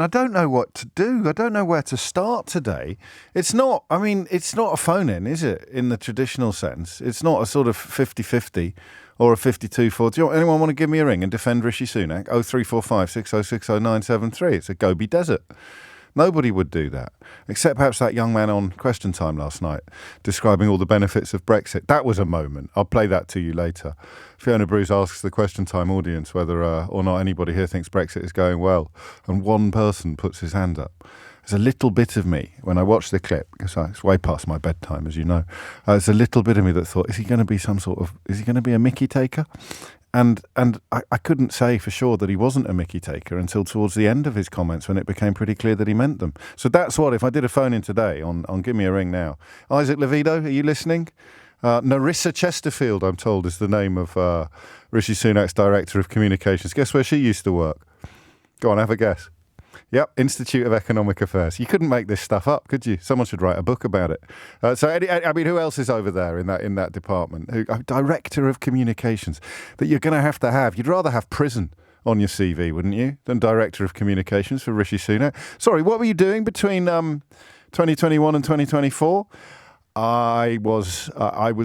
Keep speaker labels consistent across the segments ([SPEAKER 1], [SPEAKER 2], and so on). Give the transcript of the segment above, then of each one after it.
[SPEAKER 1] I don't know what to do. I don't know where to start today. It's not a phone-in, is it, in the traditional sense? It's not a sort of 50-50 or a 52-40. Anyone want to give me a ring and defend Rishi Sunak? 0345 606 0973. It's a Gobi Desert. Nobody would do that, except perhaps that young man on Question Time last night describing all the benefits of Brexit. That was a moment. I'll play that to you later. Fiona Bruce asks the Question Time audience whether or not anybody here thinks Brexit is going well, and one person puts his hand up. There's a little bit of me, when I watched the clip, because it's way past my bedtime, as you know, there's a little bit of me that thought, is he going to be a Mickey taker? And I couldn't say for sure that he wasn't a Mickey taker until towards the end of his comments when it became pretty clear that he meant them. So that's what, if I did a phone-in today on Give Me a Ring Now. Isaac Levido, are you listening? Narissa Chesterfield, I'm told, is the name of Rishi Sunak's Director of Communications. Guess where she used to work? Go on, have a guess. Yep, Institute of Economic Affairs. You couldn't make this stuff up, could you? Someone should write a book about it. Who else is over there in that department? Director of Communications that you're going to have. You'd rather have prison on your CV, wouldn't you, than Director of Communications for Rishi Sunak? Sorry, what were you doing between 2021 and 2024? I was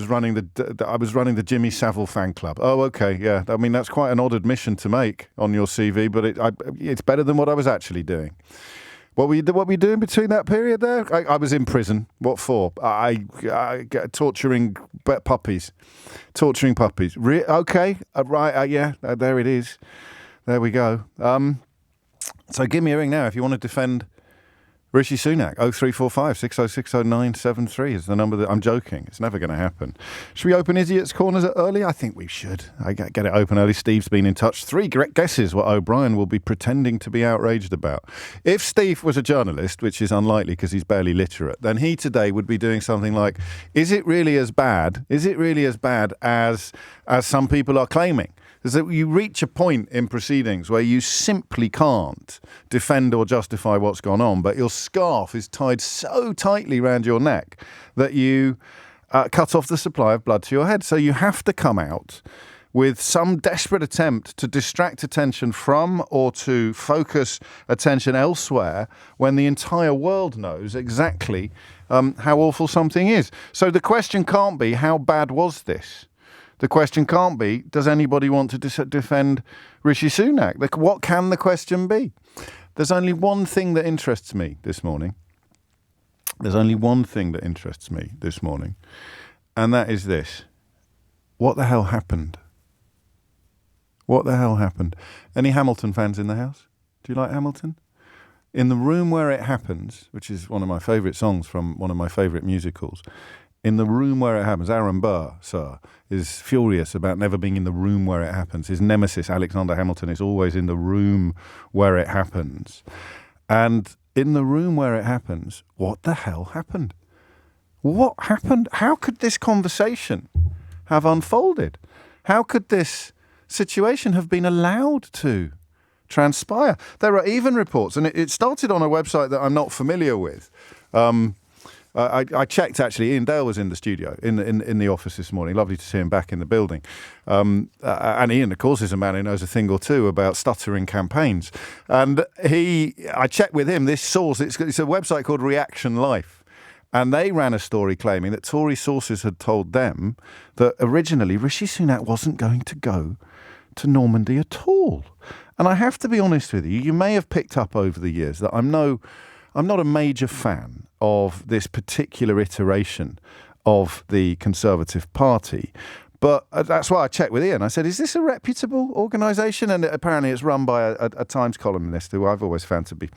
[SPEAKER 1] running the Jimmy Savile fan club. Oh, okay, yeah. I mean, that's quite an odd admission to make on your CV, but it's better than what I was actually doing. What were you doing between that period there? I was in prison. What for? Torturing puppies. Okay, right. Yeah, there it is. There we go. So give me a ring now if you want to defend Rishi Sunak. 0345 606 0973 is the number that I'm joking. It's never going to happen. Should we open Idiot's Corners early? I think we should. I get it open early. Steve's been in touch. 3 correct guesses what O'Brien will be pretending to be outraged about. If Steve was a journalist, which is unlikely because he's barely literate, then he today would be doing something like, is it really as bad? Is it really as bad as some people are claiming? Is that you reach a point in proceedings where you simply can't defend or justify what's gone on, but your scarf is tied so tightly around your neck that you cut off the supply of blood to your head. So you have to come out with some desperate attempt to distract attention from or to focus attention elsewhere when the entire world knows exactly how awful something is. So the question can't be, how bad was this? The question can't be, does anybody want to defend Rishi Sunak? What can the question be? There's only one thing that interests me this morning. And that is this. What the hell happened? Any Hamilton fans in the house? Do you like Hamilton? In the room where it happens, which is one of my favourite songs from one of my favourite musicals, in the room where it happens, Aaron Burr, sir, is furious about never being in the room where it happens. His nemesis, Alexander Hamilton, is always in the room where it happens. And in the room where it happens, what the hell happened? What happened? How could this conversation have unfolded? How could this situation have been allowed to transpire? There are even reports, and it started on a website that I'm not familiar with. I checked, actually. Ian Dale was in the studio, in the office this morning. Lovely to see him back in the building. And Ian, of course, is a man who knows a thing or two about stuttering campaigns. And I checked with him, this source, it's a website called Reaction Life. And they ran a story claiming that Tory sources had told them that originally Rishi Sunak wasn't going to go to Normandy at all. And I have to be honest with you, you may have picked up over the years that I'm not a major fan of this particular iteration of the Conservative Party. But that's why I checked with Ian. I said, is this a reputable organisation? And apparently it's run by a Times columnist who I've always found to be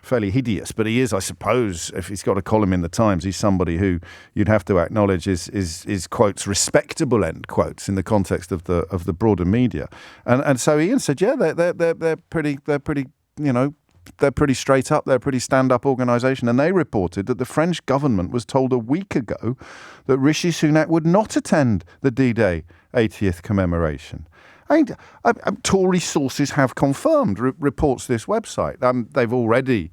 [SPEAKER 1] fairly hideous. But he is, I suppose, if he's got a column in the Times, he's somebody who you'd have to acknowledge is quotes, respectable, end quotes, in the context of the broader media. And so Ian said, yeah, they're pretty, you know, they're pretty straight up, they're a pretty stand-up organisation, and they reported that the French government was told a week ago that Rishi Sunak would not attend the D-Day 80th commemoration. Tory sources have confirmed, reports this website. They've already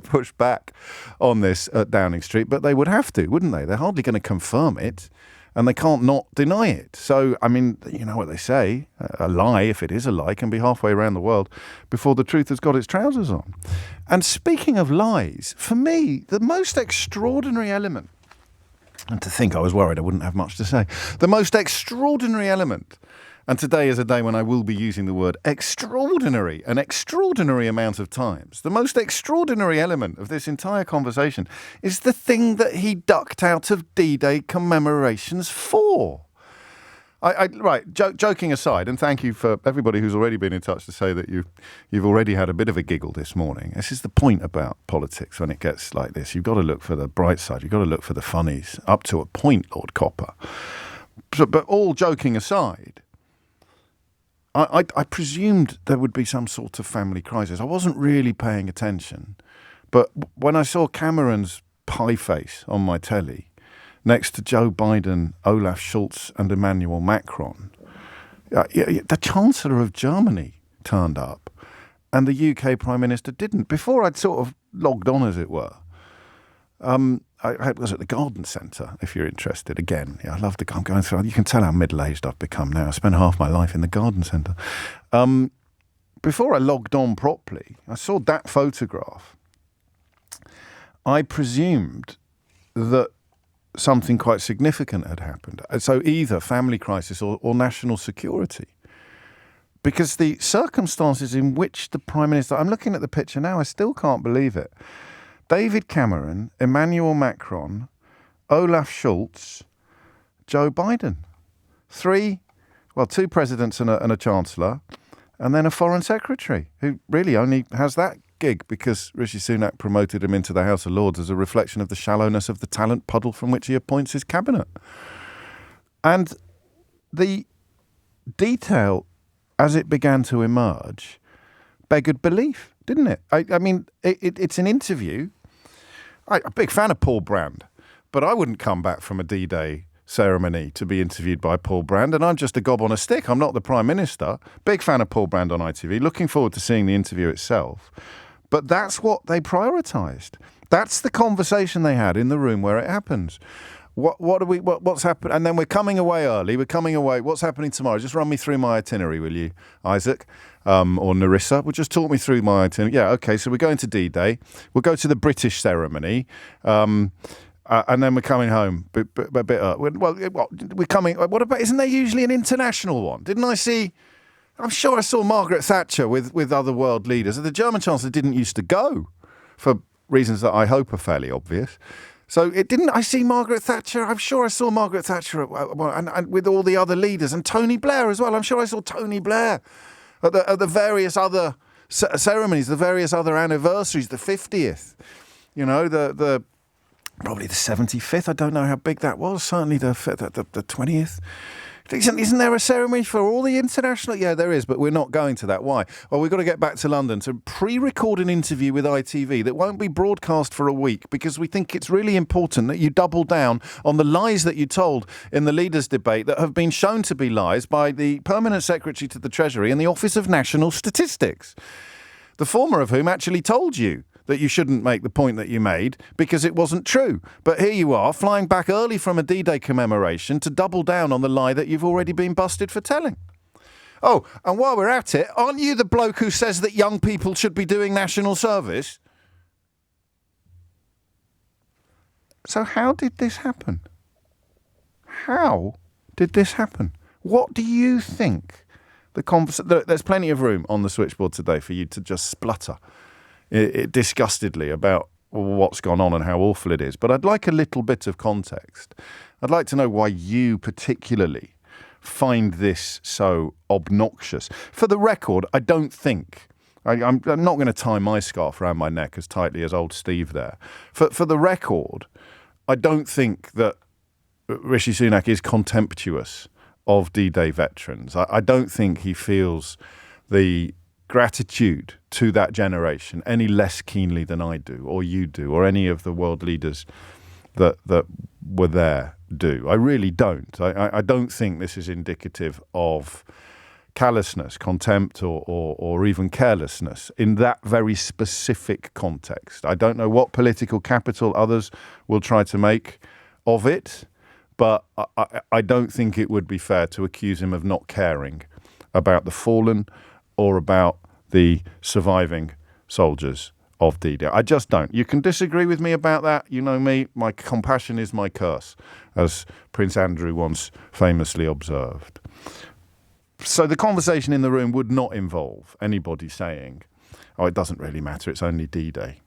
[SPEAKER 1] pushed back on this at Downing Street, but they would have to, wouldn't they? They're hardly going to confirm it and they can't not deny it. So, I mean, you know what they say, a lie, if it is a lie, can be halfway around the world before the truth has got its trousers on. And speaking of lies, for me, the most extraordinary element, and to think I was worried I wouldn't have much to say, the most extraordinary element, and today is a day when I will be using the word extraordinary an extraordinary amount of times. The most extraordinary element of this entire conversation is the thing that he ducked out of D-Day commemorations for. Joking aside, and thank you for everybody who's already been in touch to say that you've already had a bit of a giggle this morning. This is the point about politics when it gets like this. You've got to look for the bright side. You've got to look for the funnies, up to a point, Lord Copper. But all joking aside, I presumed there would be some sort of family crisis. I wasn't really paying attention. But when I saw Cameron's pie face on my telly next to Joe Biden, Olaf Scholz and Emmanuel Macron, the Chancellor of Germany turned up and the UK Prime Minister didn't. Before I'd sort of logged on, as it were, I was at the Garden Centre, if you're interested. Again, yeah, I'm going through, you can tell how middle-aged I've become now. I spent half my life in the Garden Centre. Before I logged on properly, I saw that photograph. I presumed that something quite significant had happened. So either family crisis or national security. Because the circumstances in which the Prime Minister... I'm looking at the picture now, I still can't believe it. David Cameron, Emmanuel Macron, Olaf Scholz, Joe Biden. Two presidents and a chancellor, and then a foreign secretary, who really only has that gig because Rishi Sunak promoted him into the House of Lords as a reflection of the shallowness of the talent puddle from which he appoints his cabinet. And the detail, as it began to emerge, beggared belief, didn't it? I mean, it's an interview. I'm a big fan of Paul Brand, but I wouldn't come back from a D-Day ceremony to be interviewed by Paul Brand, and I'm just a gob on a stick. I'm not the Prime Minister. Big fan of Paul Brand on ITV. Looking forward to seeing the interview itself. But that's what they prioritised. That's the conversation they had in the room where it happens. What's happened? And then we're coming away early. We're coming away. What's happening tomorrow? Just run me through my itinerary, will you, Isaac? Or Narissa? Well, just talk me through my itinerary. Yeah, okay, so we're going to D-Day. We'll go to the British ceremony. And then we're coming home. We're coming... What about... Isn't there usually an international one? Didn't I see... I'm sure I saw Margaret Thatcher with other world leaders. The German Chancellor didn't used to go for reasons that I hope are fairly obvious. So it didn't. I see Margaret Thatcher. I'm sure I saw Margaret Thatcher and with all the other leaders, and Tony Blair as well. I'm sure I saw Tony Blair at the various other ceremonies, the various other anniversaries, the 50th, you know, the probably the 75th. I don't know how big that was. Certainly the 20th. Isn't there a ceremony for all the international? Yeah, there is, but we're not going to that. Why? Well, we've got to get back to London to pre-record an interview with ITV that won't be broadcast for a week because we think it's really important that you double down on the lies that you told in the leaders' debate that have been shown to be lies by the Permanent Secretary to the Treasury and the Office of National Statistics, the former of whom actually told you that you shouldn't make the point that you made because it wasn't true. But here you are, flying back early from a D-Day commemoration to double down on the lie that you've already been busted for telling. Oh, and while we're at it, aren't you the bloke who says that young people should be doing national service? So how did this happen? How did this happen? What do you think? There's plenty of room on the switchboard today for you to just splutter disgustedly about what's gone on and how awful it is. But I'd like a little bit of context. I'd like to know why you particularly find this so obnoxious. For the record, I don't think... I'm not going to tie my scarf around my neck as tightly as old Steve there. For the record, I don't think that Rishi Sunak is contemptuous of D-Day veterans. I don't think he feels the gratitude to that generation any less keenly than I do, or you do, or any of the world leaders that were there do. I really don't. I don't think this is indicative of callousness, contempt, or even carelessness in that very specific context. I don't know what political capital others will try to make of it, But I don't think it would be fair to accuse him of not caring about the fallen or about the surviving soldiers of D-Day. I just don't. You can disagree with me about that. You know me, my compassion is my curse, as Prince Andrew once famously observed. So the conversation in the room would not involve anybody saying, oh, it doesn't really matter, it's only D-Day.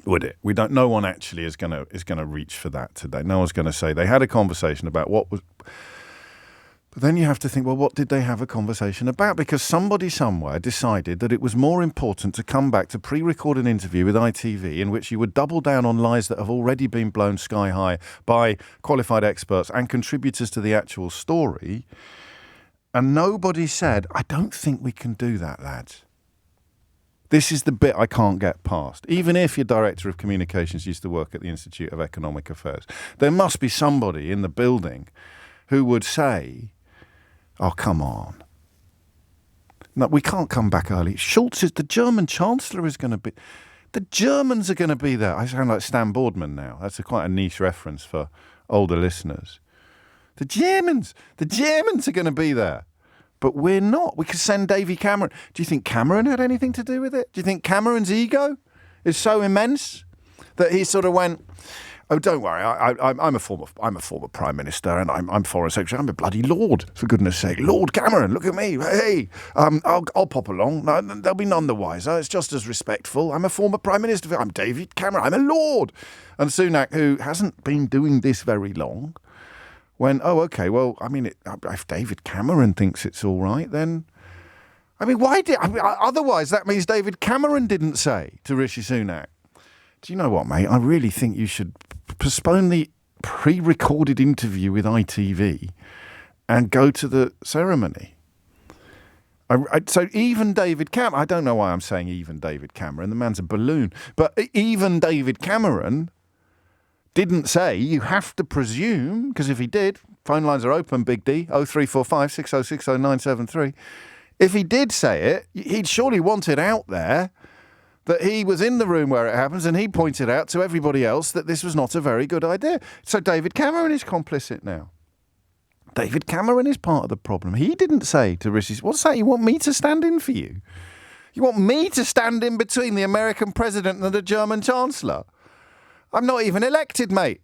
[SPEAKER 1] Would it? We don't. No one actually is going to reach for that today. No one's going to say they had a conversation about what was. But then you have to think, well, what did they have a conversation about? Because somebody somewhere decided that it was more important to come back to pre-record an interview with ITV in which you would double down on lies that have already been blown sky high by qualified experts and contributors to the actual story. And nobody said, I don't think we can do that, lads. This is the bit I can't get past. Even if your director of communications used to work at the Institute of Economic Affairs, there must be somebody in the building who would say, oh, come on. No, we can't come back early. Schulz is, the German Chancellor is going to be, the Germans are going to be there. I sound like Stan Boardman now. That's quite a niche reference for older listeners. The Germans are going to be there. But we're not. We could send Davy Cameron. Do you think Cameron had anything to do with it? Do you think Cameron's ego is so immense that he sort of went, oh, don't worry, I'm a former Prime Minister and I'm Foreign Secretary. I'm a bloody Lord, for goodness sake. Lord Cameron, look at me. Hey, I'll pop along. No, they'll be none the wiser. It's just as respectful. I'm a former Prime Minister. I'm David Cameron. I'm a Lord. And Sunak, who hasn't been doing this very long, when, oh, okay, well, I mean, if David Cameron thinks it's all right, then, I mean, otherwise that means David Cameron didn't say to Rishi Sunak, do you know what, mate, I really think you should postpone the pre-recorded interview with ITV and go to the ceremony. So even David Cameron, I don't know why I'm saying even David Cameron, the man's a balloon, but even David Cameron didn't say, you have to presume, because if he did, phone lines are open, Big D, 0345 6060 973. If he did say it, he'd surely want it out there that he was in the room where it happens and he pointed out to everybody else that this was not a very good idea. So David Cameron is complicit now. David Cameron is part of the problem. He didn't say to Rishi, what's that? You want me to stand in for you? You want me to stand in between the American president and the German chancellor? I'm not even elected, mate.